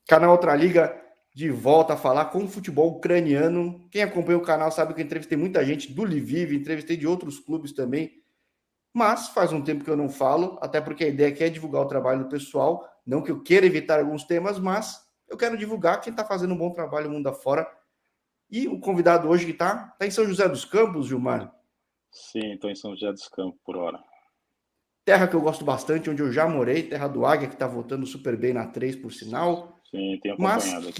Canal Outra Liga de volta a falar com o futebol ucraniano. Quem acompanha o canal sabe que eu entrevistei muita gente do Lviv, entrevistei de outros clubes também, mas faz um tempo que eu não falo, até porque a ideia aqui é divulgar o trabalho do pessoal, não que eu queira evitar alguns temas, mas eu quero divulgar quem está fazendo um bom trabalho mundo afora. E o convidado hoje que está em São José dos Campos, Gilmar. Sim, estou em São José dos Campos por hora. Terra que eu gosto bastante, onde eu já morei, terra do Águia, que está voltando super bem na 3, por sinal. Sim, tenho Mas acompanhado aqui.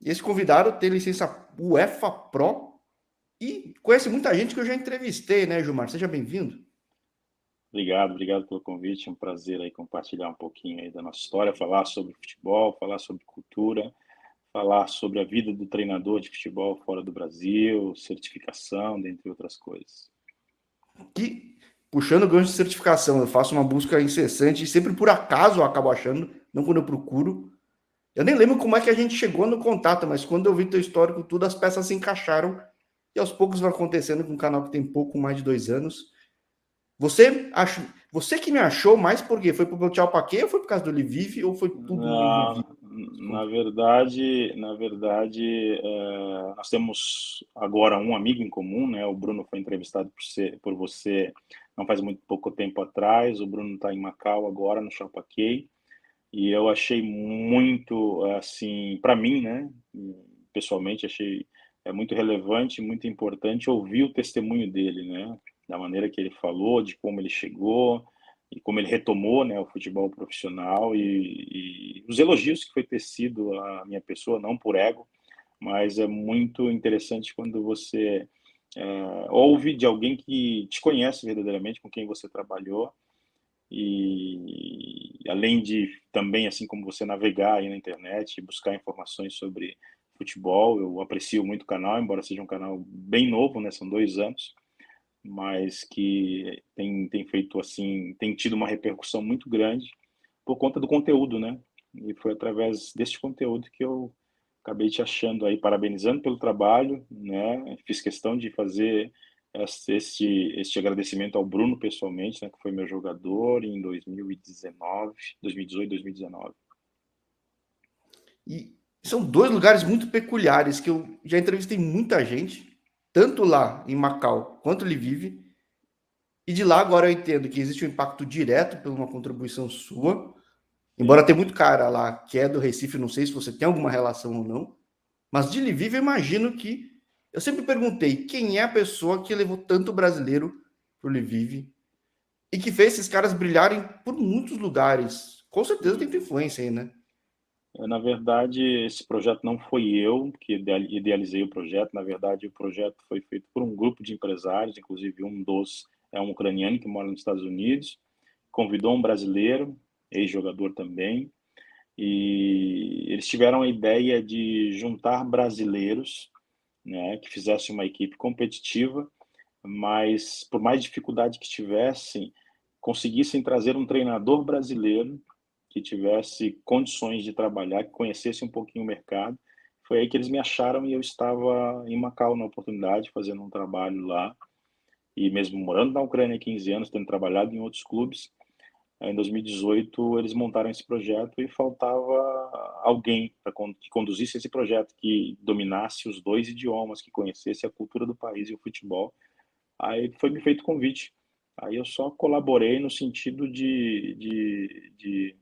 que esse convidado tem licença UEFA Pro e conhece muita gente que eu já entrevistei, né, Gilmar? Seja bem-vindo. Obrigado pelo convite. É um prazer aí compartilhar um pouquinho aí da nossa história, falar sobre futebol, falar sobre cultura, falar sobre a vida do treinador de futebol fora do Brasil, certificação, dentre outras coisas. Que, puxando o gancho de certificação, eu faço uma busca incessante e sempre por acaso eu acabo achando, não quando eu procuro. Eu nem lembro como é que a gente chegou no contato, mas quando eu vi teu histórico, tudo, as peças se encaixaram e aos poucos vai acontecendo com um canal que tem pouco mais de 2 anos. Você que me achou mais por quê? Foi pro meu Tchau Paquê ou foi por causa do Lviv ou foi tudo envolvido? Na verdade, nós temos agora um amigo em comum, né? O Bruno foi entrevistado por você não faz muito pouco tempo atrás. O Bruno está em Macau agora, no Chapaquei. E eu achei muito, assim, para mim, né, pessoalmente, achei muito relevante, muito importante ouvir o testemunho dele, né, da maneira que ele falou, de como ele chegou e como ele retomou, né, o futebol profissional e os elogios que foi tecido à minha pessoa, não por ego, mas é muito interessante quando você ouve de alguém que te conhece verdadeiramente, com quem você trabalhou, e além de também, assim como você navegar aí na internet e buscar informações sobre futebol, eu aprecio muito o canal, embora seja um canal bem novo, né? São 2 anos, mas que tem feito assim, tem tido uma repercussão muito grande por conta do conteúdo, né? E foi através deste conteúdo que eu acabei te achando aí, parabenizando pelo trabalho, né? Fiz questão de fazer este agradecimento ao Bruno pessoalmente, né? Que foi meu jogador em 2019, 2018, 2019. E são dois lugares muito peculiares que eu já entrevistei muita gente, tanto lá em Macau quanto ele vive. E de lá agora eu entendo que existe um impacto direto por uma contribuição sua. Embora Sim. tenha muito cara lá que é do Recife, não sei se você tem alguma relação ou não. Mas de Lviv eu imagino que. Eu sempre perguntei quem é a pessoa que levou tanto brasileiro para o Lviv e que fez esses caras brilharem por muitos lugares. Com certeza tem Uhum. influência aí, né? Na verdade, esse projeto não foi eu que idealizei o projeto. Na verdade, o projeto foi feito por um grupo de empresários, inclusive um dos é um ucraniano que mora nos Estados Unidos, convidou um brasileiro, ex-jogador também, e eles tiveram a ideia de juntar brasileiros, né, que fizessem uma equipe competitiva, mas por mais dificuldade que tivessem, conseguissem trazer um treinador brasileiro que tivesse condições de trabalhar, que conhecesse um pouquinho o mercado. Foi aí que eles me acharam e eu estava em Macau na oportunidade, fazendo um trabalho lá, e mesmo morando na Ucrânia há 15 anos, tendo trabalhado em outros clubes. Em 2018, eles montaram esse projeto e faltava alguém para que conduzisse esse projeto, que dominasse os dois idiomas, que conhecesse a cultura do país e o futebol. Aí foi me feito o convite. Aí eu só colaborei no sentido de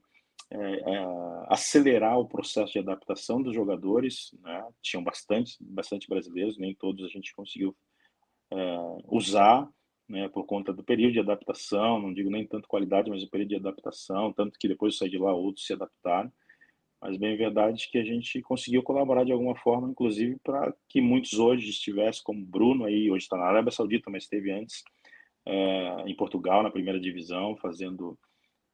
acelerar o processo de adaptação dos jogadores, né? Tinham bastante brasileiros, nem todos a gente conseguiu usar, né, por conta do período de adaptação, não digo nem tanto qualidade, mas o período de adaptação, tanto que depois de sair de lá outros se adaptaram, mas bem verdade que a gente conseguiu colaborar de alguma forma, inclusive para que muitos hoje estivessem, como Bruno aí, hoje está na Arábia Saudita, mas esteve antes em Portugal, na primeira divisão, fazendo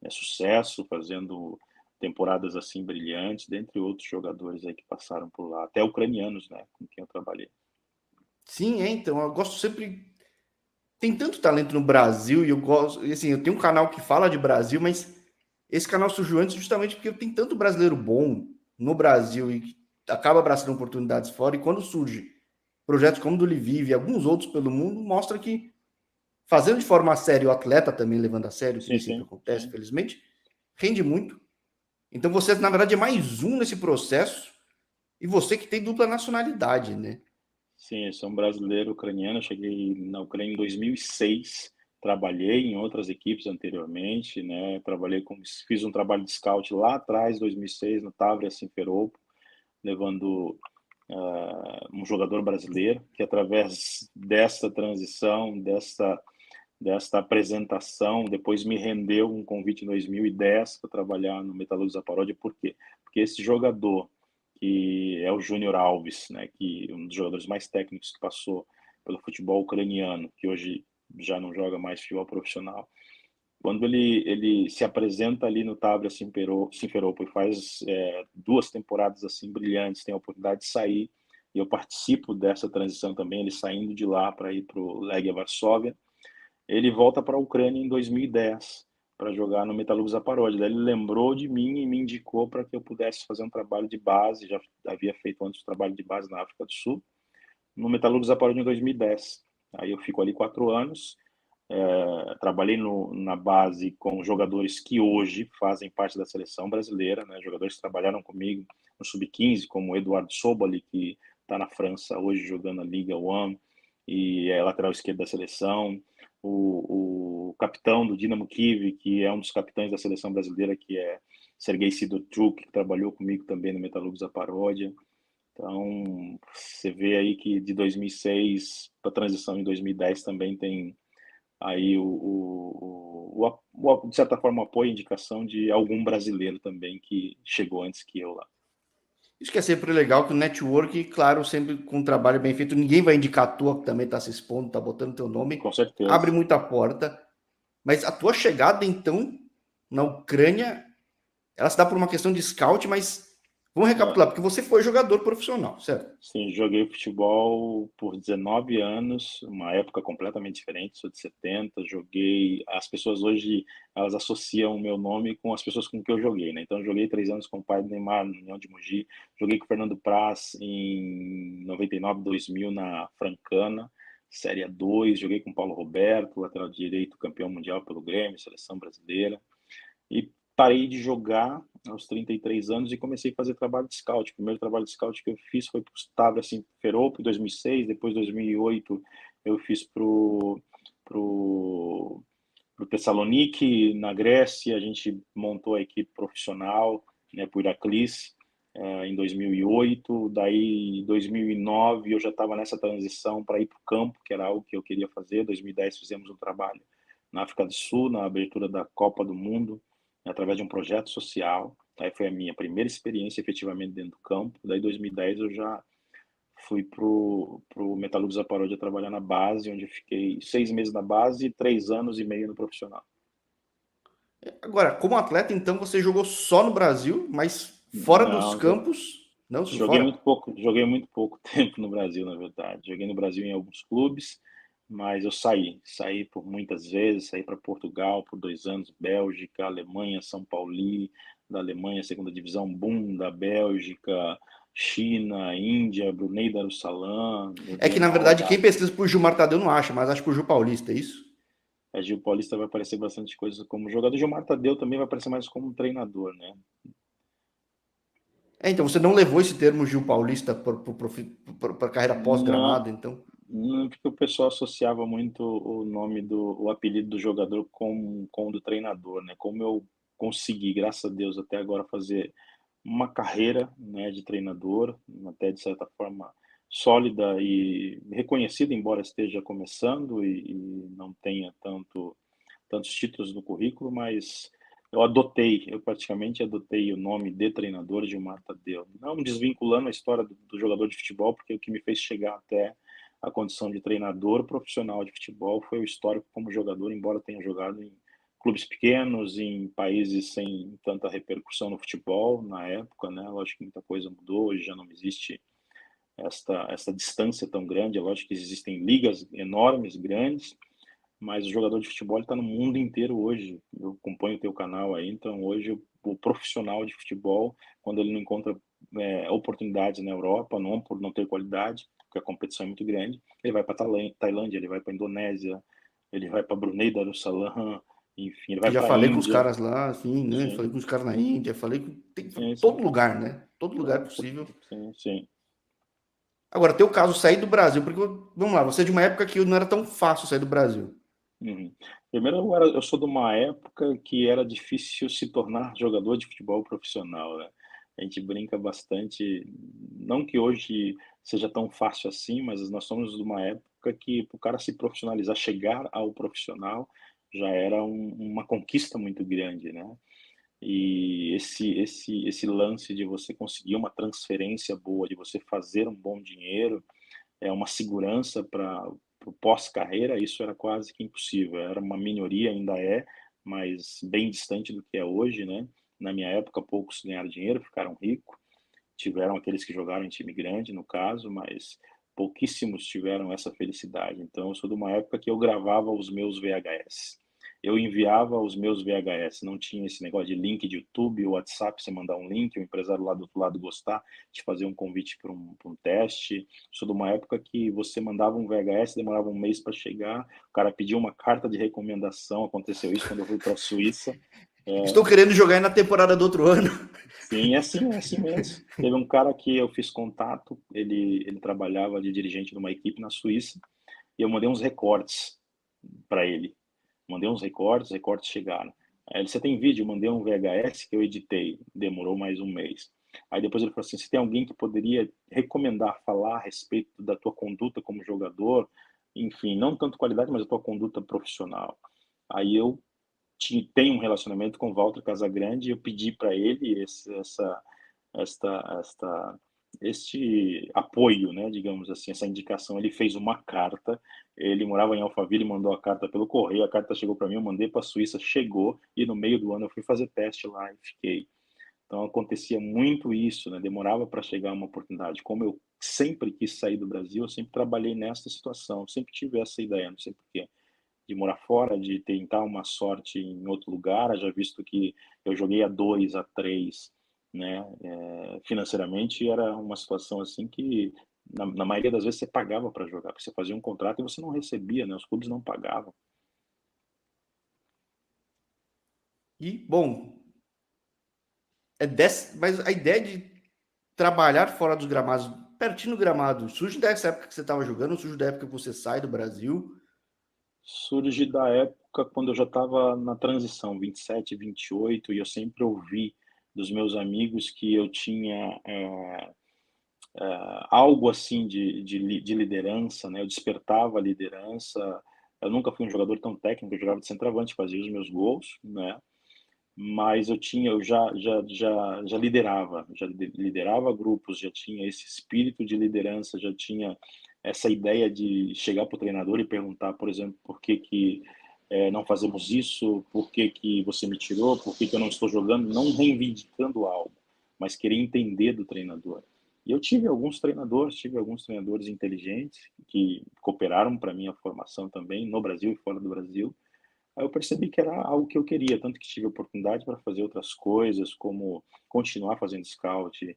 sucesso, fazendo temporadas assim brilhantes, dentre outros jogadores aí que passaram por lá, até ucranianos, né, com quem eu trabalhei. Sim, é, então. Eu gosto sempre. Tem tanto talento no Brasil e eu gosto. E assim, eu tenho um canal que fala de Brasil, mas esse canal surgiu antes justamente porque tem tanto brasileiro bom no Brasil e que acaba abraçando oportunidades fora. E quando surge projetos como o do Lviv e alguns outros pelo mundo, mostra que fazendo de forma séria o atleta também levando a sério, que nem Sim, sempre sim, acontece, sim. felizmente, rende muito. Então você, na verdade, é mais um nesse processo e você que tem dupla nacionalidade, né? Sim, eu sou um brasileiro ucraniano, eu cheguei na Ucrânia em 2006, trabalhei em outras equipes anteriormente, né? Fiz um trabalho de scout lá atrás, 2006, no Tavria Simferopol, levando um jogador brasileiro que através dessa transição, desta apresentação, depois me rendeu um convite em 2010 para trabalhar no Metalúrgico Zaparódia. Por quê? Porque esse jogador, que é o Júnior Alves, né, que um dos jogadores mais técnicos que passou pelo futebol ucraniano, que hoje já não joga mais futebol profissional, quando ele se apresenta ali no Tabra Simferopol e faz 2 temporadas assim brilhantes, tem a oportunidade de sair, e eu participo dessa transição também, ele saindo de lá para ir para o Legia Varsóvia, ele volta para a Ucrânia em 2010 para jogar no Metalúrgico Zaparódia. Daí ele lembrou de mim e me indicou para que eu pudesse fazer um trabalho de base, já havia feito antes o trabalho de base na África do Sul, no Metalúrgico Zaparódia em 2010. Aí eu fico ali 4 anos, trabalhei na base com jogadores que hoje fazem parte da seleção brasileira, né? Jogadores que trabalharam comigo no Sub-15, como o Eduardo Sobali, que está na França hoje jogando a Liga One e é lateral esquerdo da seleção, o capitão do Dinamo Kiev, que é um dos capitães da seleção brasileira, que é Sergei Sidorchuk, que trabalhou comigo também no Metalúrgico Zaparódia. Então, você vê aí que de 2006 para a transição em 2010 também tem aí de certa forma, apoio e indicação de algum brasileiro também que chegou antes que eu lá. Isso que é sempre legal, que o network, claro, sempre com um trabalho bem feito, ninguém vai indicar a tua que também está se expondo, está botando teu nome, Com abre certeza. muita porta. Mas a tua chegada, então, na Ucrânia, ela se dá por uma questão de scout, mas vamos É, recapitular, porque você foi jogador profissional, certo? sim, joguei futebol por 19 anos, uma época completamente diferente, sou de 70, joguei, as pessoas hoje, elas associam o meu nome com as pessoas com que eu joguei, né? Então, joguei 3 anos com o pai do Neymar, no União de Mogi, joguei com o Fernando Praz em 99, 2000 na Francana, Série A2, joguei com o Paulo Roberto, lateral direito, campeão mundial pelo Grêmio, seleção brasileira, e parei de jogar aos 33 anos e comecei a fazer trabalho de scout. O primeiro trabalho de scout que eu fiz foi para o Stavra Simferopol em 2006, depois em 2008 eu fiz pro Thessaloniki, na Grécia, a gente montou a equipe profissional, né, para o Heraclis, em 2008, daí em 2009 eu já estava nessa transição para ir para o campo, que era algo que eu queria fazer, em 2010 fizemos um trabalho na África do Sul, na abertura da Copa do Mundo, através de um projeto social. Aí foi a minha primeira experiência efetivamente dentro do campo. Daí, em 2010, eu já fui pro Metalúrgico Zaparódia trabalhar na base, onde eu fiquei 6 meses na base e 3 anos e meio no profissional. Agora, como atleta, então, você jogou só no Brasil, mas fora dos Não, campos, não, saiu fora? joguei muito pouco tempo no Brasil, na verdade. Joguei no Brasil em alguns clubes, mas eu saí por muitas vezes, saí para Portugal por 2 anos, Bélgica, Alemanha, São Paulo, da Alemanha, segunda divisão, Boom, da Bélgica, China, Índia, Brunei Darussalam, eu É dei que, na uma verdade, quem rodada. pesquisa por Gilmar Tadeu não acha, mas acha por Gil Paulista, é isso? A Gil Paulista vai aparecer bastante coisa como jogador. Gilmar Tadeu também vai aparecer mais como treinador, né? É, então, você não levou esse termo Gil Paulista para carreira Não, pós-gramado, então? não, porque o pessoal associava muito o apelido do jogador com o do treinador, né? Como eu consegui, graças a Deus, até agora fazer uma carreira, né, de treinador, até de certa forma sólida e reconhecida, embora esteja começando e não tenha tantos títulos no currículo, mas eu praticamente adotei o nome de treinador de Gilmar Tadeu. Não desvinculando a história do jogador de futebol, porque o que me fez chegar até a condição de treinador profissional de futebol foi o histórico como jogador, embora tenha jogado em clubes pequenos, em países sem tanta repercussão no futebol na época, né? Lógico que muita coisa mudou, hoje já não existe esta distância tão grande. É lógico que existem ligas enormes, grandes, mas o jogador de futebol está no mundo inteiro hoje. Eu acompanho o teu canal aí, então hoje o profissional de futebol, quando ele não encontra oportunidades na Europa, não por não ter qualidade, porque a competição é muito grande, ele vai para Tailândia, ele vai para Indonésia, ele vai para Brunei Darussalam, enfim, ele Que vai já para a falei com os Índia, caras lá, assim, né? Falei sim, com os caras na Índia, falei com sim, sim, todo lugar, né? Todo lugar possível. sim, sim. Agora, teu caso, sair do Brasil, porque, vamos lá, você é de uma época que não era tão fácil sair do Brasil. Uhum. Primeiro, eu sou de uma época que era difícil se tornar jogador de futebol profissional, né? A gente brinca bastante, não que hoje seja tão fácil assim, mas nós somos de uma época que para o cara se profissionalizar, chegar ao profissional, já era uma conquista muito grande, né? E esse lance de você conseguir uma transferência boa, de você fazer um bom dinheiro, é uma segurança para o pós-carreira, isso era quase que impossível. Era uma minoria, ainda é, mas bem distante do que é hoje, né? Na minha época, poucos ganharam dinheiro, ficaram ricos. Tiveram aqueles que jogaram em time grande, no caso, mas pouquíssimos tiveram essa felicidade. Então, eu sou de uma época que eu gravava os meus VHS. Eu enviava os meus VHS, não tinha esse negócio de link de YouTube, WhatsApp, você mandar um link, o empresário lá do outro lado gostar, de fazer um convite para um teste. Sou de uma época que você mandava um VHS, demorava um mês para chegar, o cara pedia uma carta de recomendação, aconteceu isso quando eu fui para a Suíça. Estou querendo jogar aí na temporada do outro ano. Sim, é assim mesmo. Teve um cara que eu fiz contato, ele trabalhava de dirigente numa equipe na Suíça, e eu mandei uns recortes para ele. Mandei uns recortes, os recortes chegaram. Aí ele, você tem vídeo? Eu mandei um VHS que eu editei, demorou mais um mês. Aí depois ele falou assim, se tem alguém que poderia recomendar, falar a respeito da tua conduta como jogador, enfim, não tanto qualidade, mas a tua conduta profissional. Aí eu tenho um relacionamento com o Walter Casagrande e eu pedi para ele esta, este apoio, né, digamos assim, essa indicação. Ele fez uma carta, ele morava em Alphaville, mandou a carta pelo correio, a carta chegou para mim, eu mandei para a Suíça, chegou, e no meio do ano eu fui fazer teste lá e fiquei. Então acontecia muito isso, né, demorava para chegar uma oportunidade. Como eu sempre quis sair do Brasil, eu sempre trabalhei nessa situação, sempre tive essa ideia, não sei porquê, de morar fora, de tentar uma sorte em outro lugar, já visto que eu joguei a 2 a 3, né? Financeiramente era uma situação assim que na maioria das vezes você pagava para jogar, porque você fazia um contrato e você não recebia, né? Os clubes não pagavam. E, bom, mas a ideia de trabalhar fora dos gramados, pertinho do gramado, surge dessa época que você estava jogando, surge da época que você sai do Brasil. Surge da época quando eu já estava na transição, 27, 28, e eu sempre ouvi dos meus amigos que eu tinha algo assim de liderança, né? Eu despertava a liderança. Eu nunca fui um jogador tão técnico, eu jogava de centroavante, fazia os meus gols, né? Mas eu já liderava, liderava grupos, já tinha esse espírito de liderança, já tinha essa ideia de chegar para o treinador e perguntar, por exemplo, por que que não fazemos isso, por que que você me tirou, por que que eu não estou jogando, não reivindicando algo, mas querer entender do treinador. E eu tive alguns treinadores inteligentes que cooperaram para minha formação também, no Brasil e fora do Brasil. Aí eu percebi que era algo que eu queria, tanto que tive oportunidade para fazer outras coisas, como continuar fazendo scout,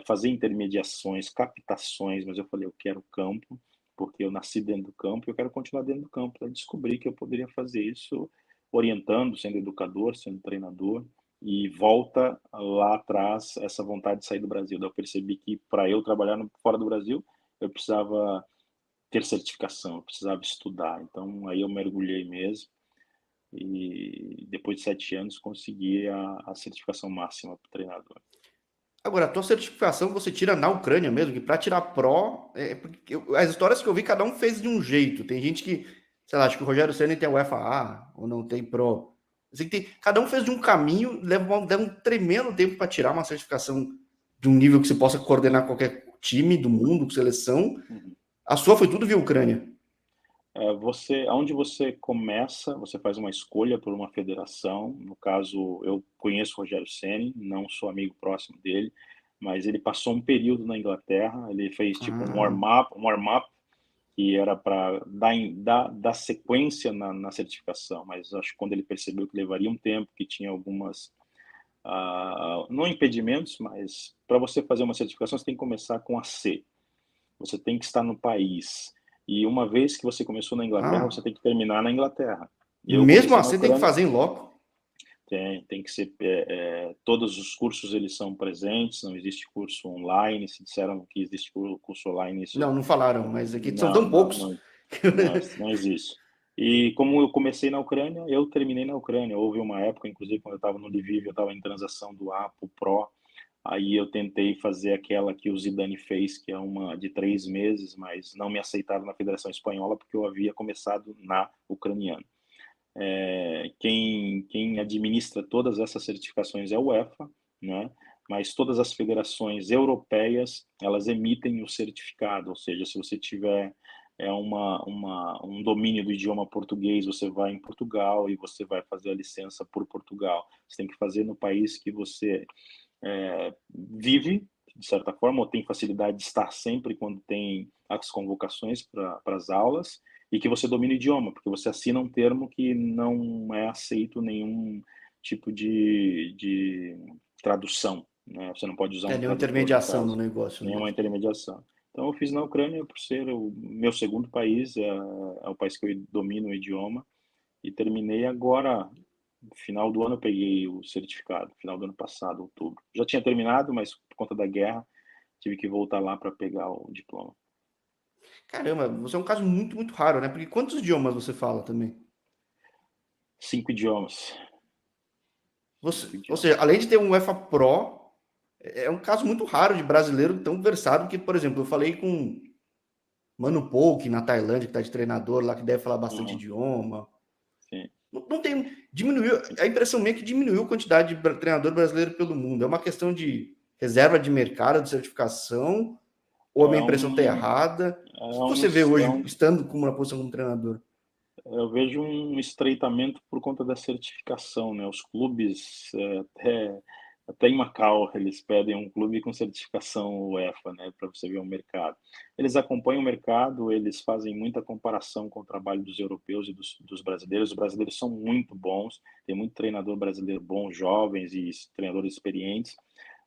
fazer intermediações, captações, mas eu falei, eu quero campo, porque eu nasci dentro do campo e eu quero continuar dentro do campo. Aí descobri que eu poderia fazer isso orientando, sendo educador, sendo treinador, e volta lá atrás essa vontade de sair do Brasil. Daí eu percebi que para eu trabalhar fora do Brasil, eu precisava ter certificação, eu precisava estudar. Então aí eu mergulhei mesmo e depois de 7 anos consegui a certificação máxima para treinador. Agora, a tua certificação você tira na Ucrânia mesmo, que para tirar Pro, porque as histórias que eu vi, cada um fez de um jeito. Tem gente que, sei lá, acho que o Rogério Ceni tem UEFA A, ou não tem Pro. Assim, cada um fez de um caminho, leva um tremendo tempo para tirar uma certificação de um nível que você possa coordenar qualquer time do mundo, seleção. Uhum. A sua foi tudo via Ucrânia. Onde você começa, você faz uma escolha por uma federação. No caso, eu conheço o Rogério Ceni, não sou amigo próximo dele, mas ele passou um período na Inglaterra. Ele fez tipo Ah, um warm-up que era para dar sequência na certificação. Mas acho que quando ele percebeu que levaria um tempo, que tinha algumas não impedimentos, mas para você fazer uma certificação, você tem que começar com a C. Você tem que estar no país. E uma vez que você começou na Inglaterra, você ah, tem que terminar na Inglaterra. Eu Mesmo comecei na assim, tem que Ucrânia. fazer em loco. Tem que ser, todos os cursos eles são presentes, não existe curso online. Se disseram que existe curso online, isso Não, não falaram, mas aqui são não, tão não, poucos. não, não existe. E como eu comecei na Ucrânia, eu terminei na Ucrânia. Houve uma época, inclusive, quando eu estava no Lviv, eu estava em transação do A para o Pro. Aí eu tentei fazer aquela que o Zidane fez, que é uma de 3 meses, mas não me aceitaram na Federação Espanhola porque eu havia começado na ucraniana. Quem administra todas essas certificações é o UEFA, né? Mas todas as federações europeias, elas emitem o certificado, ou seja, se você tiver um domínio do idioma português, você vai em Portugal e você vai fazer a licença por Portugal. Você tem que fazer no país que você vive, de certa forma, ou tem facilidade de estar sempre quando tem as convocações para as aulas, e que você domine o idioma, porque você assina um termo que não é aceito nenhum tipo de tradução, né? Você não pode usar É, um nenhuma tradutor, no intermediação no caso, negócio nenhuma mesmo. intermediação. Então, eu fiz na Ucrânia por ser o meu segundo país, é o país que eu domino o idioma, e terminei agora, no final do ano eu peguei o certificado, final do ano passado, outubro. Já tinha terminado, mas por conta da guerra, tive que voltar lá para pegar o diploma. Caramba, você é um caso muito, muito raro, né? Porque quantos idiomas você fala também? 5 idiomas. Você, Cinco ou seja, idiomas. além de ter um UEFA Pro, é um caso muito raro de brasileiro tão versado que, por exemplo, eu falei com Mano Pouk na Tailândia, que está de treinador lá, que deve falar bastante Uhum, idioma. sim. Não tem. Diminuiu. A impressão minha é que diminuiu a quantidade de treinador brasileiro pelo mundo. É uma questão de reserva de mercado, de certificação, ou a É minha impressão está um, errada? é O que um, você vê é hoje, um, estando como na posição como treinador? eu vejo um estreitamento por conta da certificação, né? Os clubes, até em Macau, eles pedem um clube com certificação UEFA, né? Para você ver o mercado. Eles acompanham o mercado, eles fazem muita comparação com o trabalho dos europeus e dos brasileiros. Os brasileiros são muito bons, tem muito treinador brasileiro bom, jovens e treinadores experientes,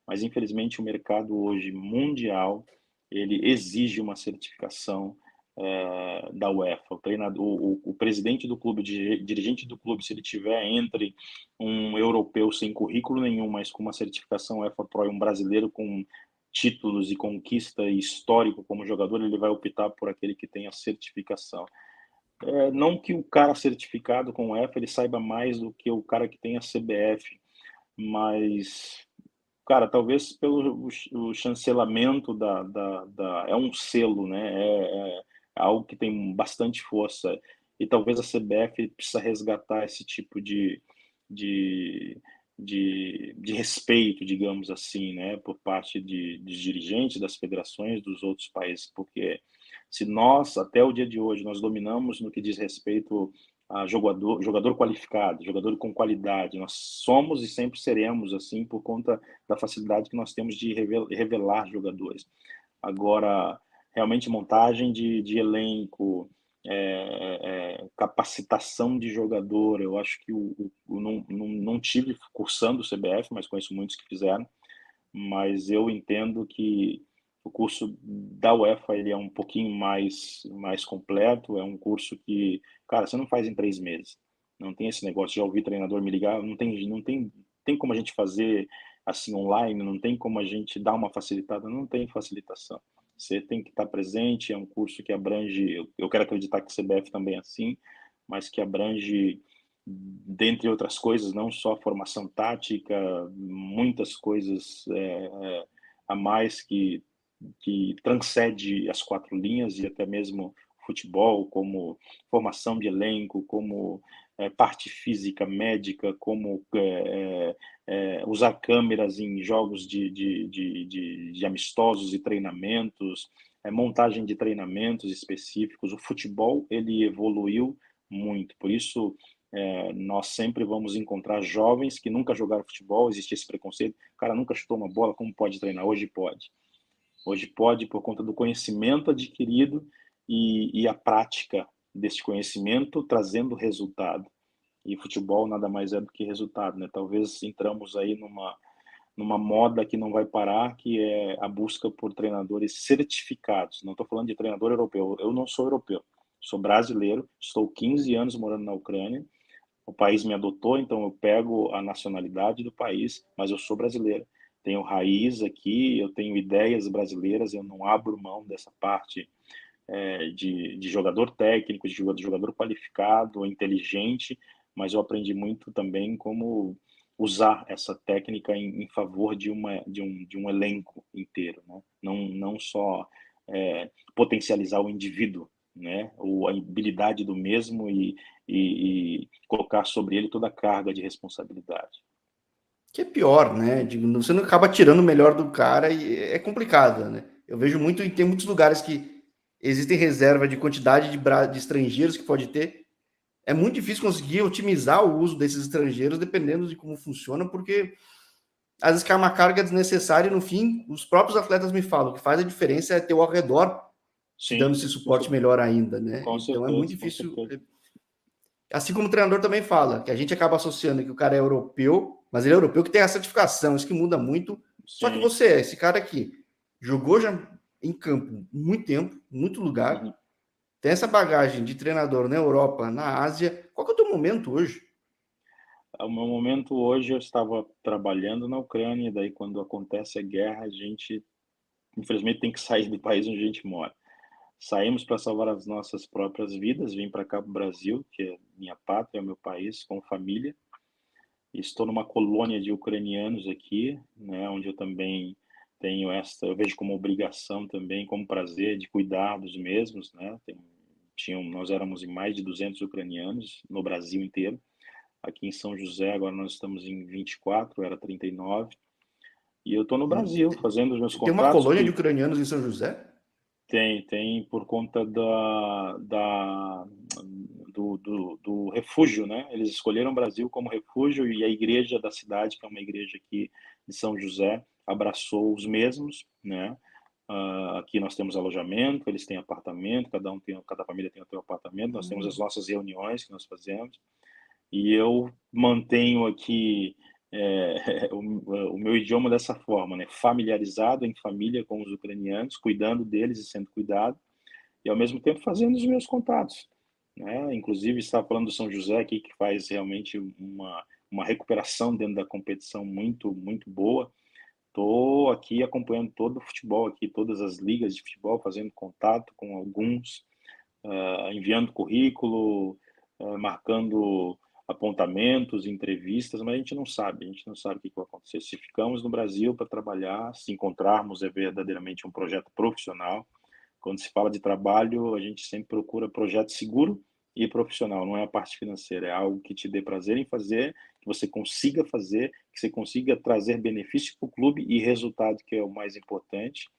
mas infelizmente o mercado hoje mundial, ele exige uma certificação da UEFA. O treinador, o presidente do clube, o dirigente do clube, se ele tiver entre um europeu sem currículo nenhum, mas com uma certificação UEFA Pro, e um brasileiro com títulos e conquista histórico como jogador, ele vai optar por aquele que tem a certificação. Não que o cara certificado com o UEFA ele saiba mais do que o cara que tem a CBF, mas, cara, talvez pelo o chancelamento é um selo, né? É algo que tem bastante força. E talvez a CBF precisa resgatar esse tipo de, de respeito, digamos assim, né? Por parte dos dirigentes das federações dos outros países, porque se nós, até o dia de hoje, nós dominamos no que diz respeito a jogador qualificado, jogador com qualidade. Nós somos e sempre seremos assim por conta da facilidade que nós temos de revelar jogadores. Agora, realmente montagem de elenco, capacitação de jogador, eu acho que não tive cursando o CBF, mas conheço muitos que fizeram, mas eu entendo que o curso da UEFA ele é um pouquinho mais completo, é um curso que, cara, você não faz em 3 meses. Não tem esse negócio, já ouvi treinador me ligar, tem como a gente fazer assim online, não tem como a gente dar uma facilitada, não tem facilitação. Você tem que estar presente, é um curso que abrange, eu quero acreditar que o CBF também é assim, mas que abrange, dentre outras coisas, não só formação tática, muitas coisas a mais que transcende as 4 linhas e até mesmo futebol, como formação de elenco, como parte física, médica, como usar câmeras em jogos de amistosos e treinamentos, montagem de treinamentos específicos. O futebol ele evoluiu muito, por isso nós sempre vamos encontrar jovens que nunca jogaram futebol, existe esse preconceito, o cara nunca chutou uma bola, como pode treinar? Hoje pode. Hoje pode por conta do conhecimento adquirido e a prática desse conhecimento trazendo resultado. E futebol nada mais é do que resultado, né? Talvez entramos aí numa moda que não vai parar, que é a busca por treinadores certificados. Não estou falando de treinador europeu. Eu não sou europeu, sou brasileiro, estou 15 anos morando na Ucrânia o país me adotou, então eu pego a nacionalidade do país, mas eu sou brasileiro. Tenho raiz aqui, eu tenho ideias brasileiras, eu não abro mão dessa parte de jogador técnico, de jogador qualificado, inteligente, mas eu aprendi muito também como usar essa técnica em favor de um elenco inteiro, né? Não só potencializar o indivíduo, né? Ou a habilidade do mesmo e colocar sobre ele toda a carga de responsabilidade. Que é pior, né? Você não acaba tirando o melhor do cara e é complicado, né? Eu vejo muito, e tem muitos lugares que existem reserva de quantidade de estrangeiros que pode ter. É muito difícil conseguir otimizar o uso desses estrangeiros dependendo de como funciona, porque às vezes cai uma carga desnecessária e no fim, os próprios atletas me falam que faz a diferença é ter o ao redor te dando Sim, esse suporte melhor ainda, né? Então é muito com difícil. certeza. Assim como o treinador também fala, que a gente acaba associando que o cara é europeu, mas ele é europeu que tem a certificação, isso que muda muito. Só que Sim. você é esse cara aqui, jogou já em campo muito tempo, muito lugar, Uhum. tem essa bagagem de treinador na Europa, na Ásia. Qual que é o teu momento hoje? O meu momento hoje, eu estava trabalhando na Ucrânia, e daí quando acontece a guerra, a gente, infelizmente, tem que sair do país onde a gente mora. Saímos para salvar as nossas próprias vidas, vim para cá para o Brasil, que é minha pátria, é meu país, com família. Estou numa colônia de ucranianos aqui, né, onde eu também tenho esta, eu vejo como obrigação também, como prazer de cuidar dos mesmos, né? Nós éramos em mais de 200 ucranianos no Brasil inteiro. Aqui em São José, agora nós estamos em 24, era 39. E eu estou no Brasil fazendo os meus Tem uma contatos. colônia de ucranianos em São José? Tem por conta do refúgio, né? Eles escolheram o Brasil como refúgio e a igreja da cidade, que é uma igreja aqui de São José, abraçou os mesmos, né? Aqui nós temos alojamento, eles têm apartamento, cada família tem o seu apartamento, nós temos as nossas reuniões que nós fazemos. E eu mantenho aqui o meu idioma dessa forma, né? Familiarizado em família com os ucranianos, cuidando deles e sendo cuidado, e ao mesmo tempo fazendo os meus contatos, né? Inclusive, está falando do São José aqui, que faz realmente uma recuperação dentro da competição muito, muito boa. Estou aqui acompanhando todo o futebol aqui, todas as ligas de futebol, fazendo contato com alguns, enviando currículo, marcando apontamentos, entrevistas, mas a gente não sabe o que vai acontecer. Se ficamos no Brasil para trabalhar, se encontrarmos verdadeiramente um projeto profissional, quando se fala de trabalho, a gente sempre procura projeto seguro e profissional, não é a parte financeira, é algo que te dê prazer em fazer, que você consiga fazer, que você consiga trazer benefício para o clube e resultado, que é o mais importante,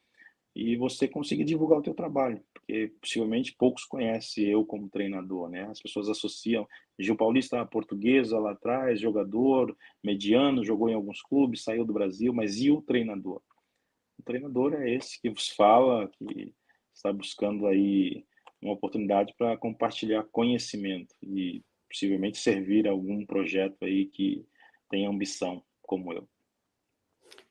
e você conseguir divulgar o teu trabalho, porque possivelmente poucos conhecem eu como treinador, né? As pessoas associam Gil Paulista, portuguesa lá atrás, jogador mediano, jogou em alguns clubes, saiu do Brasil, mas e o treinador? O treinador é esse que vos fala, que está buscando aí uma oportunidade para compartilhar conhecimento e possivelmente servir a algum projeto aí que tem ambição como eu.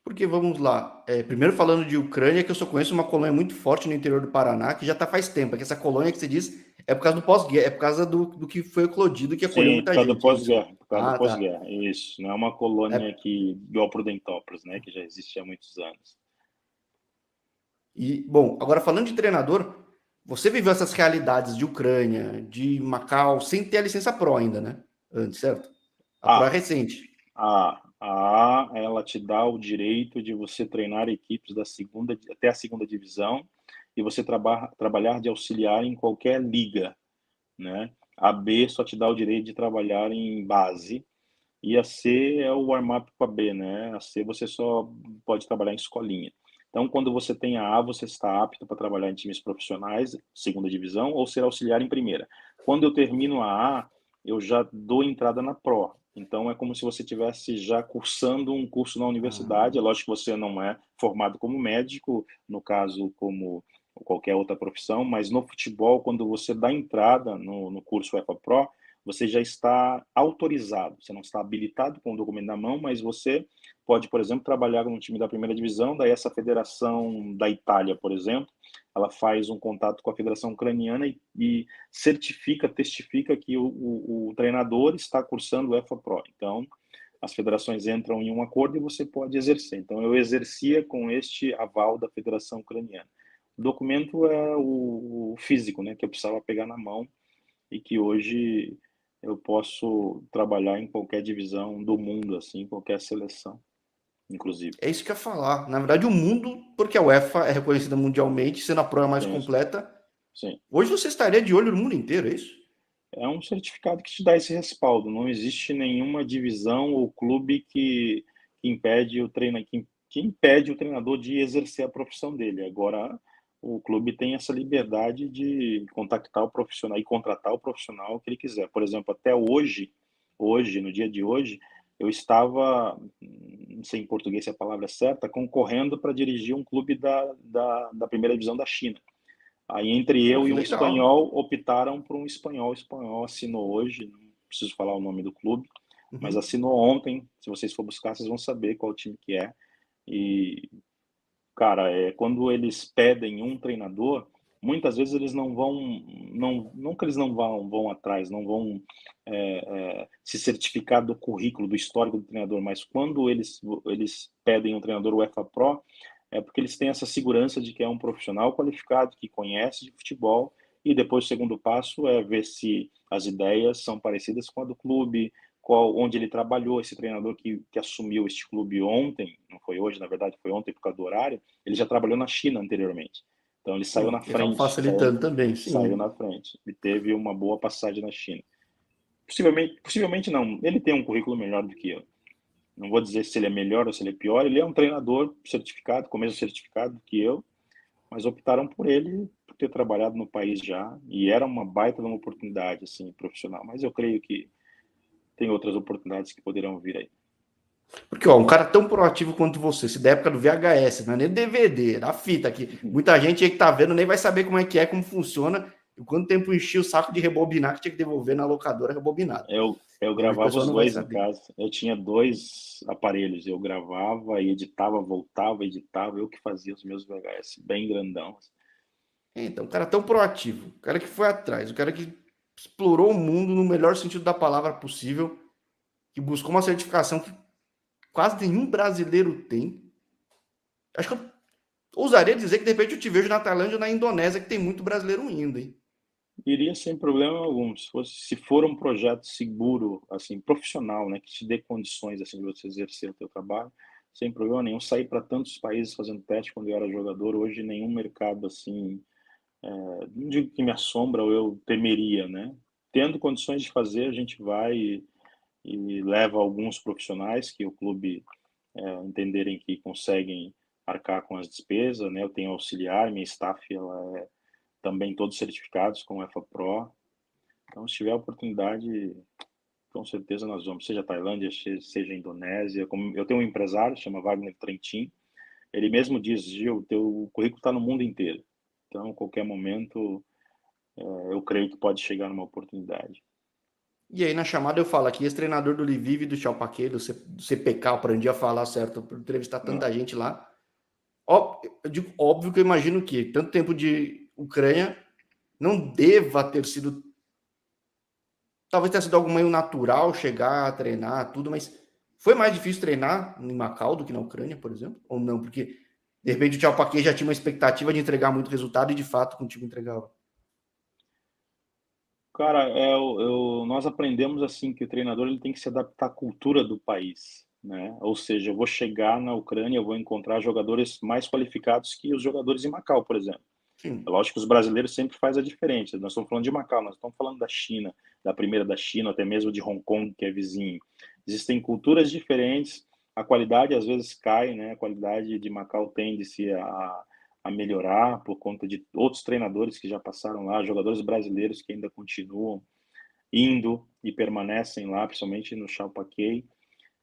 Porque vamos lá, primeiro falando de Ucrânia, que eu só conheço uma colônia muito forte no interior do Paraná, que já está faz tempo. É que essa colônia que você diz é por causa do pós-guerra, é por causa do que foi eclodido que acolheu Sim, muita gente, é isso? por causa do Ah, tá. pós-guerra, isso. Não é uma colônia É, que igual Prudentópolis, né, que já existe há muitos anos. e, bom, agora falando de treinador, você viveu essas realidades de Ucrânia, de Macau, sem ter a licença Pro ainda, né? Antes, certo? A Pro é Ah, recente. ela te dá o direito de você treinar equipes da segunda até a segunda divisão e você trabalhar de auxiliar em qualquer liga, né? A B só te dá o direito de trabalhar em base e a C é o warm-up para a B, né? A C você só pode trabalhar em escolinha. Então, quando você tem a A, você está apto para trabalhar em times profissionais, segunda divisão, ou ser auxiliar em primeira. Quando eu termino a A, eu já dou entrada na Pro. Então, é como se você estivesse já cursando um curso na universidade. É Ah, lógico que você não é formado como médico, no caso, como qualquer outra profissão, mas no futebol, quando você dá entrada no curso UEFA Pro, você já está autorizado, você não está habilitado com o documento na mão, mas você pode, por exemplo, trabalhar num time da primeira divisão, daí essa federação da Itália, por exemplo, ela faz um contato com a federação ucraniana e certifica, testifica que o treinador está cursando o EFA Pro. Então, as federações entram em um acordo e você pode exercer. Então, eu exercia com este aval da federação ucraniana. O documento é o físico, né, que eu precisava pegar na mão e que hoje eu posso trabalhar em qualquer divisão do mundo, assim, qualquer seleção, inclusive. É isso que eu ia falar. Na verdade, o mundo, porque a UEFA é reconhecida mundialmente, sendo a prova mais Sim, completa, sim. hoje você estaria de olho no mundo inteiro, é isso? É um certificado que te dá esse respaldo. Não existe nenhuma divisão ou clube que impede que impede o treinador de exercer a profissão dele. Agora, o clube tem essa liberdade de contactar o profissional e contratar o profissional que ele quiser. Por exemplo, até hoje, no dia de hoje, eu estava, não sei em português se é a palavra certa, concorrendo para dirigir um clube da primeira divisão da China. Aí entre Pô, eu que e um legal. espanhol optaram por um espanhol. O espanhol assinou hoje, não preciso falar o nome do clube, mas Uhum. assinou ontem. Se vocês for buscar, vocês vão saber qual time que é. E, cara, quando eles pedem um treinador, muitas vezes eles não vão, não que eles não vão atrás, não vão se certificar do currículo, do histórico do treinador, mas quando eles pedem um treinador UEFA Pro, é porque eles têm essa segurança de que é um profissional qualificado, que conhece de futebol, e depois o segundo passo é ver se as ideias são parecidas com a do clube, onde ele trabalhou, esse treinador que assumiu este clube ontem, não foi hoje, na verdade foi ontem por causa do horário, ele já trabalhou na China anteriormente. Então ele saiu na Que acaba frente, facilitando também, saiu sim. na frente e teve uma boa passagem na China. Possivelmente não, ele tem um currículo melhor do que eu. Não vou dizer se ele é melhor ou se ele é pior, ele é um treinador certificado, com o mesmo certificado que eu, mas optaram por ele por ter trabalhado no país já, e era uma baita de uma oportunidade assim, profissional, mas eu creio que tem outras oportunidades que poderão vir aí. Porque, ó, um cara tão proativo quanto você, se da época do VHS, não é nem DVD, da fita aqui. Muita gente aí que tá vendo nem vai saber como funciona, e quanto tempo enchia o saco de rebobinar que tinha que devolver na locadora rebobinado. Eu E hoje o gravava pessoal os não vai dois em saber. casa. Eu tinha dois aparelhos. Eu gravava e editava, voltava, editava. Eu que fazia os meus VHS bem grandão. Então, um cara tão proativo, o cara que foi atrás, o cara que explorou o mundo no melhor sentido da palavra possível, que buscou uma certificação que quase nenhum brasileiro tem. Acho que eu ousaria dizer que de repente eu te vejo na Tailândia ou na Indonésia, que tem muito brasileiro indo, hein? Iria sem problema algum. Se for um projeto seguro, assim, profissional, né, que te dê condições assim de você exercer o teu trabalho, sem problema nenhum. Sair para tantos países fazendo teste quando eu era jogador. Hoje nenhum mercado assim, não digo que me assombra ou eu temeria, né? Tendo condições de fazer, a gente vai e leva alguns profissionais que o clube entenderem que conseguem arcar com as despesas, né? Eu tenho auxiliar, minha staff ela é também todos certificados com o EFA Pro. Então, se tiver a oportunidade, com certeza nós vamos, seja Tailândia, seja Indonésia. Como eu tenho um empresário, chama Wagner Trentin, ele mesmo diz, Gil, teu currículo está no mundo inteiro. Então, a qualquer momento, eu creio que pode chegar numa oportunidade. E aí na chamada eu falo aqui, esse treinador do Lviv e do Chalpaquet, do CPK, eu aprendi a falar certo, por entrevistar Não. tanta gente lá. Ó, eu digo óbvio que eu imagino que tanto tempo de Ucrânia não deva ter sido, talvez tenha sido algo meio natural chegar, treinar, tudo, mas foi mais difícil treinar em Macau do que na Ucrânia, por exemplo? Ou não? Porque de repente o Chalpaquet já tinha uma expectativa de entregar muito resultado e de fato contigo entregava. Cara, nós aprendemos assim que o treinador ele tem que se adaptar à cultura do país, né? Ou seja, eu vou chegar na Ucrânia, eu vou encontrar jogadores mais qualificados que os jogadores em Macau, por exemplo. É Sim. lógico que os brasileiros sempre faz a diferença. Nós estamos falando de Macau, nós estamos falando da China, da primeira da China, até mesmo de Hong Kong, que é vizinho. Existem culturas diferentes, a qualidade às vezes cai, né? A qualidade de Macau tende-se a melhorar por conta de outros treinadores que já passaram lá, jogadores brasileiros que ainda continuam indo e permanecem lá, principalmente no Chalpaquei.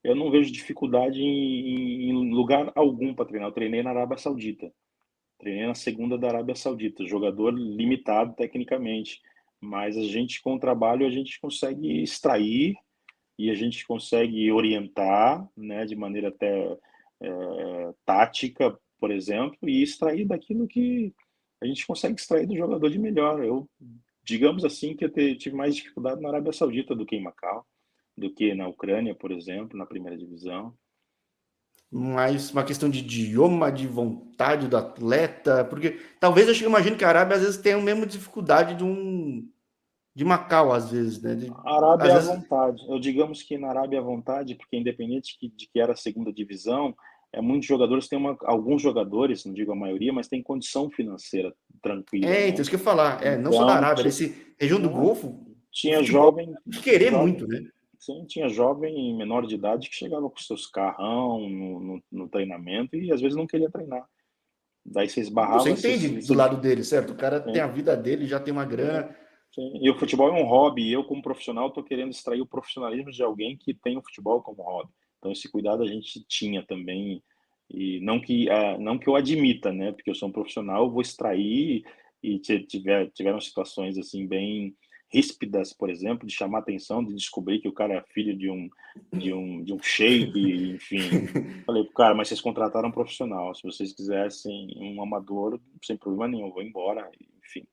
Eu não vejo dificuldade em lugar algum para treinar. Eu treinei na Arábia Saudita. Treinei na segunda da Arábia Saudita, jogador limitado tecnicamente, mas a gente com o trabalho a gente consegue extrair e a gente consegue orientar, né, de maneira até tática, por exemplo, e extrair daquilo que a gente consegue extrair do jogador de melhor. Eu, digamos assim, que tive mais dificuldade na Arábia Saudita do que em Macau, do que na Ucrânia, por exemplo, na primeira divisão. Mais uma questão de idioma, de vontade do atleta, porque talvez eu imagino que a Arábia às vezes tenha a mesma dificuldade de Macau, às vezes, né? A Arábia Às à vezes, vontade. Eu digamos que na Arábia à vontade, porque independente de que era a segunda divisão, muitos jogadores têm alguns jogadores, não digo a maioria, mas têm condição financeira tranquila, então né? isso que eu ia falar, não só da Então, Arábia, nesse região do né, Golfo, o tinha futebol jovem, tem que querer jovem, muito, né? sim, tinha jovem menor de idade que chegava com seus carrão no treinamento e às vezes não queria treinar. Daí você E você esbarrava, entende do lado dele, certo? O cara tem a vida dele, já tem uma sim, grana. sim. E o futebol é um hobby, e eu, como profissional, estou querendo extrair o profissionalismo de alguém que tem o futebol como hobby. Então, esse cuidado a gente tinha também, e não que eu admita, né? Porque eu sou um profissional, eu vou extrair, e tiveram situações assim bem ríspidas, por exemplo, de chamar atenção, de descobrir que o cara é filho de um sheik, enfim. Falei pro cara, mas vocês contrataram um profissional, se vocês quisessem um amador, sem problema nenhum, eu vou embora, enfim.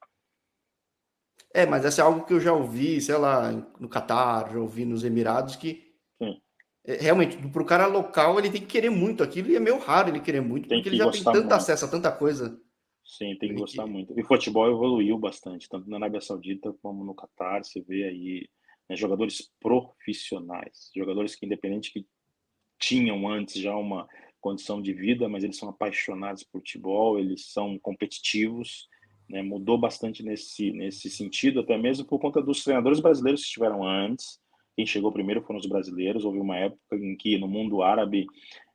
Mas essa é algo que eu já ouvi, sei lá, no Catar, já ouvi nos Emirados, que Sim. realmente, para o cara local, ele tem que querer muito aquilo, e é meio raro ele querer muito, Tem porque ele que já tem gostar tanto muito. acesso a tanta coisa. Sim, tem que Ele gostar que... muito. E o futebol evoluiu bastante, tanto na Arábia Saudita como no Catar. Você vê aí, né, jogadores profissionais, jogadores que, independente que tinham antes já uma condição de vida, mas eles são apaixonados por futebol, eles são competitivos, né? Mudou bastante nesse sentido, até mesmo por conta dos treinadores brasileiros que estiveram antes. Quem chegou primeiro foram os brasileiros. Houve uma época em que no mundo árabe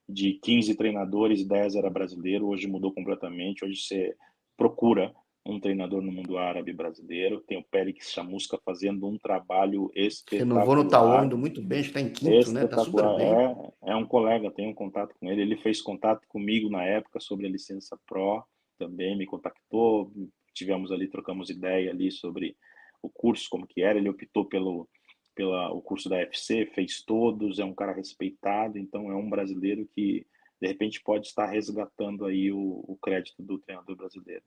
de 15 treinadores, 10 era brasileiro, hoje mudou completamente. Hoje você procura um treinador no mundo árabe brasileiro. Tem o Périx Chamusca fazendo um trabalho renovou no Tauan, espetacular. indo muito bem, está em quinto, né? Tá super Espetacular. bem. É um colega, tenho um contato com ele. Ele fez contato comigo na época sobre a licença Pro, também me contactou. Tivemos ali, trocamos ideia ali sobre o curso, como que era. Ele optou o curso da FC, fez todos, é um cara respeitado, então é um brasileiro que de repente pode estar resgatando aí o crédito do treinador brasileiro.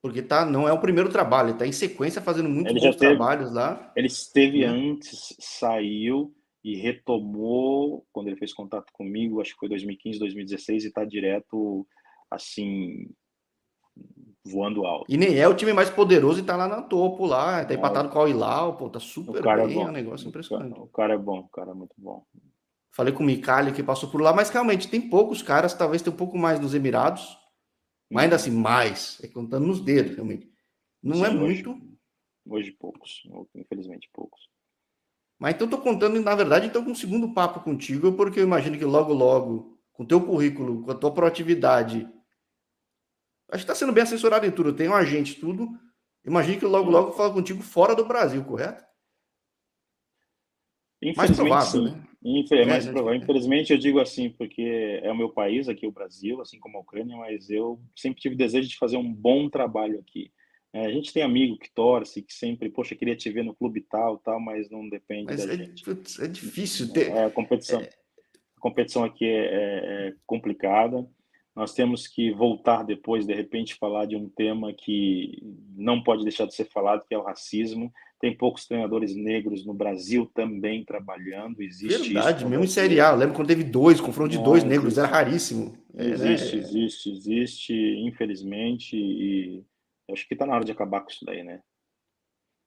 Porque tá, não é o primeiro trabalho, ele tá em sequência fazendo muitos Ele já bons teve, trabalhos lá, ele esteve né? antes, saiu e retomou quando ele fez contato comigo, acho que foi 2015, 2016, e está direto, assim, voando E alto. nem é o time mais poderoso e tá lá na topo lá, tá É, empatado com o Al Hilal, pô, tá o super cara é bem, é um bom. negócio impressionante. O cara é bom, o cara é muito bom. Falei com o Micali que passou por lá, mas realmente tem poucos caras, talvez tem um pouco mais nos Emirados, mas ainda Uhum. assim, mais, contando nos dedos, realmente. Não é Sim, hoje, muito, hoje poucos, infelizmente poucos. mas então tô contando, na verdade, então com um segundo papo contigo, porque eu imagino que logo, logo, com o teu currículo, com a tua proatividade, acho que está sendo bem assessorado em tudo, tem um agente, tudo. Imagino que logo, Sim. logo falo contigo fora do Brasil, correto? Mais Infelizmente, provável, sim. né? É mais Né? provável. Infelizmente, eu digo assim, porque é o meu país, aqui o Brasil, assim como a Ucrânia, mas eu sempre tive desejo de fazer um bom trabalho aqui. A gente tem amigo que torce, que sempre, poxa, queria te ver no clube tal, tal, mas não depende Mas da gente. putz, é difícil ter. É, a competição aqui é complicada. Nós temos que voltar depois, de repente, falar de um tema que não pode deixar de ser falado, que é o racismo. Tem poucos treinadores negros no Brasil também trabalhando, existe isso Verdade, no mesmo em Série Brasil. A. Eu lembro quando teve dois, confronto de dois Não, negros, era existe. raríssimo. Existe, Né? existe, existe, infelizmente, e acho que está na hora de acabar com isso daí, né?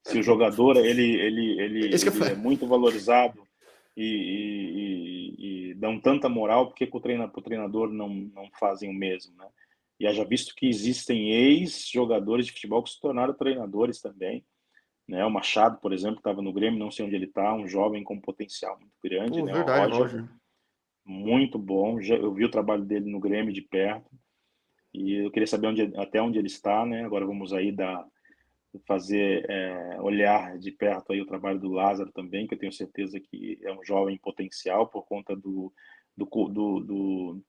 Se o jogador Esse que eu ele é falei. muito valorizado e dão tanta moral, por que que o treinador não fazem o mesmo, né? E haja visto que existem ex-jogadores de futebol que se tornaram treinadores também, né? O Machado, por exemplo, estava no Grêmio, não sei onde ele está, um jovem com potencial muito grande, Pô, né? O verdade, Roger, Roger. muito bom, eu vi o trabalho dele no Grêmio de perto e eu queria saber até onde ele está, né? Agora vamos aí fazer olhar de perto aí o trabalho do Lázaro também, que eu tenho certeza que é um jovem potencial por conta do, do,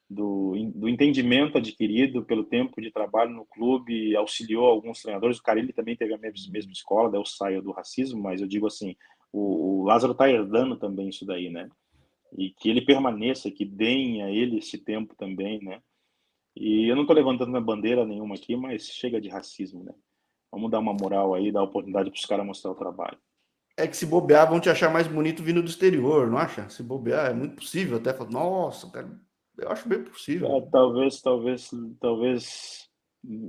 do, do entendimento adquirido pelo tempo de trabalho no clube, auxiliou alguns treinadores. O Carille também teve a mesma escola, daí eu saio do racismo, mas eu digo assim, o Lázaro está herdando também isso daí, né? E que ele permaneça, que deem a ele esse tempo também, né? E eu não estou levantando a bandeira nenhuma aqui, mas chega de racismo, né? Vamos dar uma moral aí, dar oportunidade para os caras mostrar o trabalho. É que se bobear, vão te achar mais bonito vindo do exterior, não acha? Se bobear, é muito possível até falar, nossa, cara, eu acho bem possível. Talvez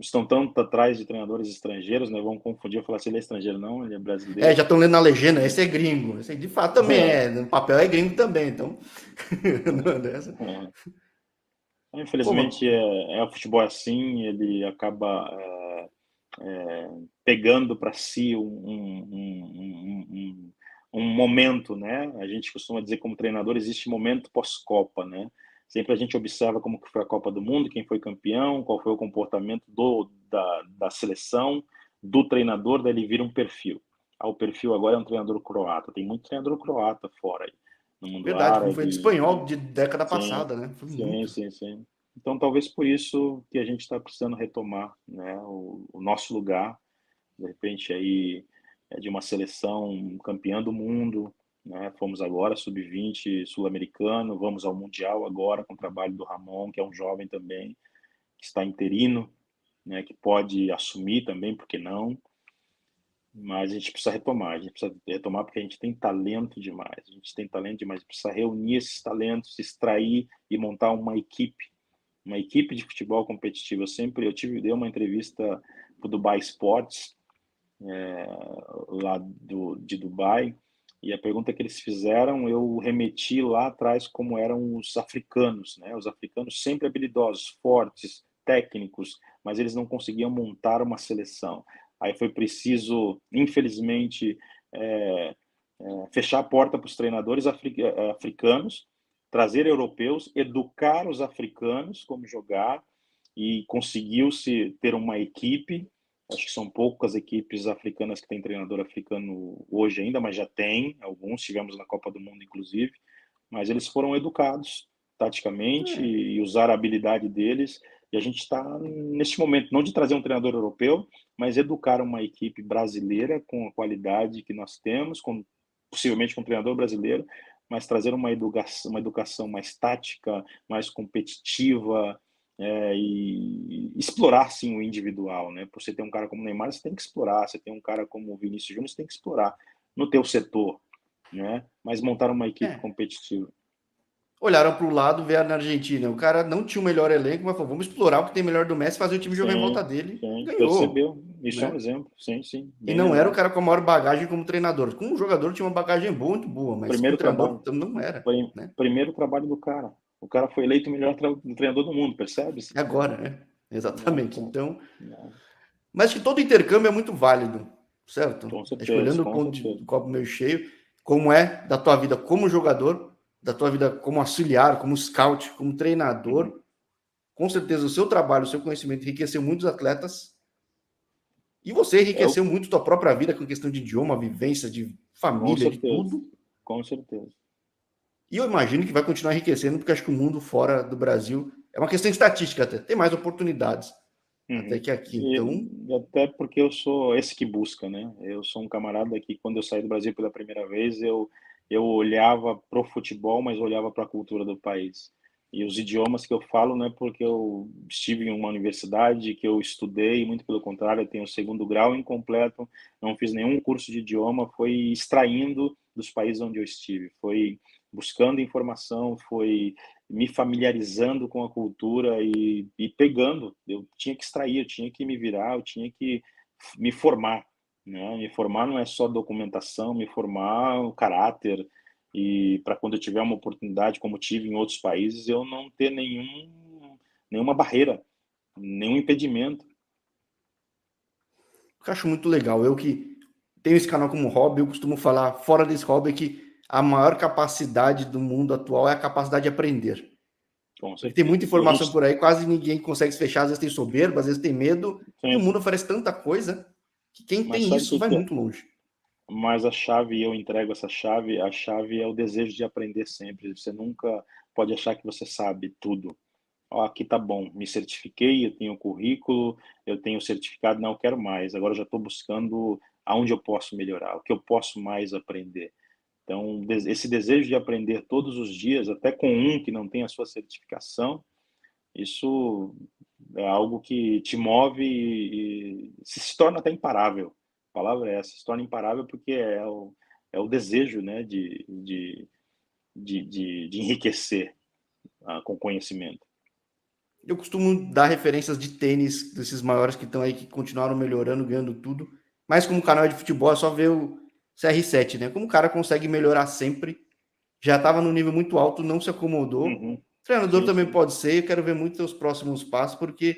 estão tanto atrás de treinadores estrangeiros, né? Vão confundir, falar se ele é estrangeiro, não, ele é É, brasileiro. já estão lendo na legenda, esse é gringo. Esse de fato também É, é, no papel é gringo também, então. Não é dessa. é. Pô, Infelizmente, o futebol é assim, ele acaba pegando para si um momento, né? A gente costuma dizer como treinador, existe momento pós-Copa, né? Sempre a gente observa como que foi a Copa do Mundo, quem foi campeão, qual foi o comportamento da seleção, do treinador, daí ele vira um perfil. O perfil agora é um treinador croata. Tem muito treinador croata fora aí, no mundo verdade, como foi de árabe, espanhol né? de década Sim, passada, né? Foi sim, muito. sim, sim. Então, talvez por isso que a gente está precisando retomar, né, o nosso lugar, de repente aí de uma seleção campeã do mundo, né? Fomos agora sub-20 sul-americano, vamos ao mundial agora com o trabalho do Ramon, que é um jovem também que está interino, né? Que pode assumir também, porque não? Mas a gente precisa retomar, a gente precisa retomar porque a gente tem talento demais, a gente tem talento demais, precisa reunir esses talentos, extrair e montar uma equipe de futebol competitivo. Dei uma entrevista para o Dubai Sports, lá de Dubai, e a pergunta que eles fizeram, eu remeti lá atrás como eram os africanos, né? Os africanos sempre habilidosos, fortes, técnicos, mas eles não conseguiam montar uma seleção. Aí foi preciso, infelizmente, é, fechar a porta para os treinadores africanos, trazer europeus, educar os africanos como jogar, e conseguiu-se ter uma equipe. Acho que são poucas equipes africanas que têm treinador africano hoje ainda, mas já tem alguns, tivemos na Copa do Mundo, inclusive. Mas eles foram educados taticamente É, e usaram a habilidade deles. E a gente está neste momento, não de trazer um treinador europeu, mas educar uma equipe brasileira com a qualidade que nós temos, possivelmente com um treinador brasileiro, mas trazer uma educação mais tática, mais competitiva, e explorar sim o individual, né? Por você ter um cara como o Neymar, você tem que explorar. Você tem um cara como o Vinícius Júnior, você tem que explorar no teu setor, né? Mas montar uma equipe é. competitiva. Olharam para o lado, vieram na Argentina. O cara não tinha o melhor elenco, mas falou, vamos explorar o que tem melhor do Messi, fazer o time jogar em volta Sim, dele. sim, Ganhou, percebeu. Isso é um né? exemplo. Sim, sim, E bem não era o lembrado. cara com a maior bagagem como treinador. Como jogador tinha uma bagagem boa, muito boa, mas como Primeiro treinador trabalho, não era, né? primeiro trabalho do cara. O cara foi eleito o melhor treinador do mundo, percebe-se? É agora, né? Né? Exatamente. Então, Então, né? mas que todo intercâmbio é muito válido, certo? Com Acho que certeza, olhando o com ponto certeza. do copo meio cheio, como é da tua vida como jogador, da tua vida como auxiliar, como scout, como Uhum. treinador, com certeza o seu trabalho, o seu conhecimento enriqueceu muitos atletas e você Eu, enriqueceu muito tua própria vida com questão de idioma, vivência, de com família, de certeza, tudo. com certeza. E eu imagino que vai continuar enriquecendo, porque acho que o mundo fora do Brasil é uma questão estatística até, tem mais oportunidades até Uhum. que aqui. Então, E até porque eu sou esse que busca, né? Eu sou um camarada que, quando eu saí do Brasil pela primeira vez, eu olhava para o futebol, mas olhava para a cultura do país. E os idiomas que eu falo não é porque eu estive em uma universidade, que eu estudei, muito pelo contrário, eu tenho o segundo grau incompleto, não fiz nenhum curso de idioma, foi extraindo dos países onde eu estive, foi buscando informação, foi me familiarizando com a cultura e pegando. Eu tinha que extrair, eu tinha que me virar, eu tinha que me formar, né? Me formar não é só documentação, me formar o caráter, e para quando eu tiver uma oportunidade, como tive em outros países, eu não ter nenhuma barreira, nenhum impedimento. eu acho muito legal. Eu que tenho esse canal como hobby, eu costumo falar fora desse hobby que a maior capacidade do mundo atual é a capacidade de aprender. Com Porque tem muita certeza. E a informação gente por aí, quase ninguém consegue se fechar, às vezes tem soberba, às vezes tem medo, e o tem, mundo oferece tanta coisa que quem mas tem sabe o isso que vai que é? muito longe. Mas a chave, eu entrego essa chave, a chave é o desejo de aprender sempre. Você nunca pode achar que você sabe tudo. Ó, aqui tá bom, me certifiquei, eu tenho o currículo, eu tenho o certificado, não eu quero mais. Agora eu já estou buscando aonde eu posso melhorar, o que eu posso mais aprender. Então, esse desejo de aprender todos os dias, até com um que não tem a sua certificação, isso é algo que te move e se torna até imparável. A palavra é essa, se torna imparável porque é o desejo, né, de enriquecer com conhecimento. Eu costumo dar referências de tênis desses maiores que estão aí, que continuaram melhorando, ganhando tudo. Mas como canal de futebol, é só ver o CR7, né? Como o cara consegue melhorar sempre. Já estava no nível muito alto, não se acomodou. Uhum. O treinador Sim, também sim, pode ser. Eu quero ver muito os próximos passos, porque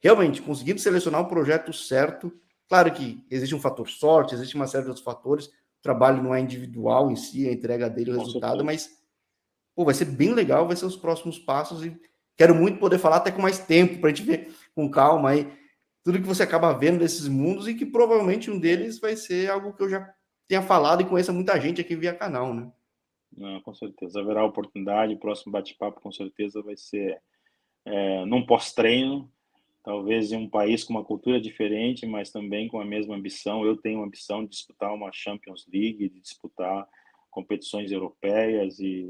realmente conseguindo selecionar o projeto certo. Claro que existe um fator sorte, existe uma série de outros fatores. O trabalho não é individual em si, a entrega dele, o com resultado, certeza. mas pô, vai ser bem legal, vai ser os próximos passos e quero muito poder falar até com mais tempo para a gente ver com calma aí tudo que você acaba vendo desses mundos e que provavelmente um deles vai ser algo que eu já tenha falado e conheça muita gente aqui via canal, né? Não, com certeza. Haverá oportunidade, o próximo bate-papo com certeza vai ser num pós-treino, talvez em um país com uma cultura diferente, mas também com a mesma ambição. Eu tenho a ambição de disputar uma Champions League, de disputar competições europeias e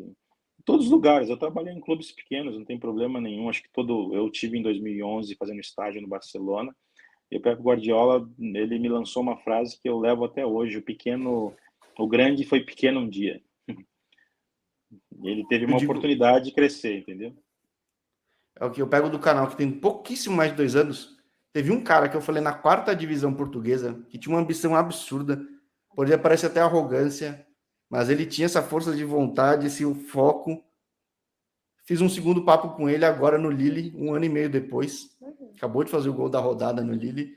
em todos os lugares. Eu trabalhei em clubes pequenos, não tem problema nenhum. Acho que eu tive em 2011 fazendo estágio no Barcelona. E o Pep Guardiola, ele me lançou uma frase que eu levo até hoje: o grande foi pequeno um dia. Ele teve Eu uma digo, oportunidade de crescer, entendeu? é o que eu pego do canal que tem pouquíssimo mais de 2 anos. Teve um cara que eu falei na quarta divisão portuguesa que tinha uma ambição absurda, podia parecer até arrogância, mas ele tinha essa força de vontade, esse foco. Fiz um segundo papo com ele agora no Lille, um ano e meio depois. Acabou de fazer o gol da rodada no Lille.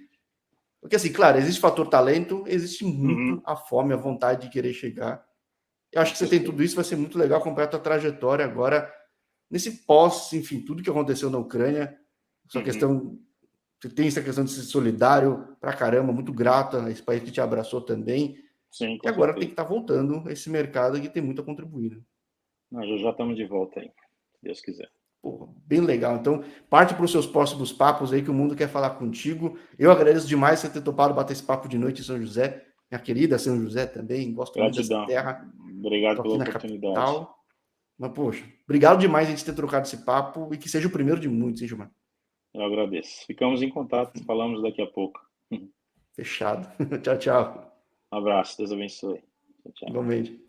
Porque, assim, claro, existe fator talento, existe muito Uhum, a fome, a vontade de querer chegar. Eu acho com que você tem tudo certeza. isso, vai ser muito legal acompanhar a tua trajetória agora, nesse pós, enfim, tudo que aconteceu na Ucrânia. Sua Uhum. questão, você tem essa questão de ser solidário pra caramba, muito grato a esse país que te abraçou também. Sim, E com agora tem que certeza. estar voltando a esse mercado que tem muito a contribuir, né? Nós já estamos de volta aí, se Deus quiser. Pô, bem legal. Então, parte para os seus próximos papos aí que o mundo quer falar contigo. Eu agradeço demais você ter topado bater esse papo de noite em São José. Minha querida São José também. Gosto muito dessa Gratidão. terra. Obrigado Estou pela aqui na oportunidade. capital. Mas, poxa, obrigado demais a gente ter trocado esse papo e que seja o primeiro de muitos, hein, Gilmar? Eu agradeço. Ficamos em contato, falamos daqui a pouco. Fechado. Tchau, tchau. Um abraço, Deus abençoe. Tchau, tchau. Igualmente.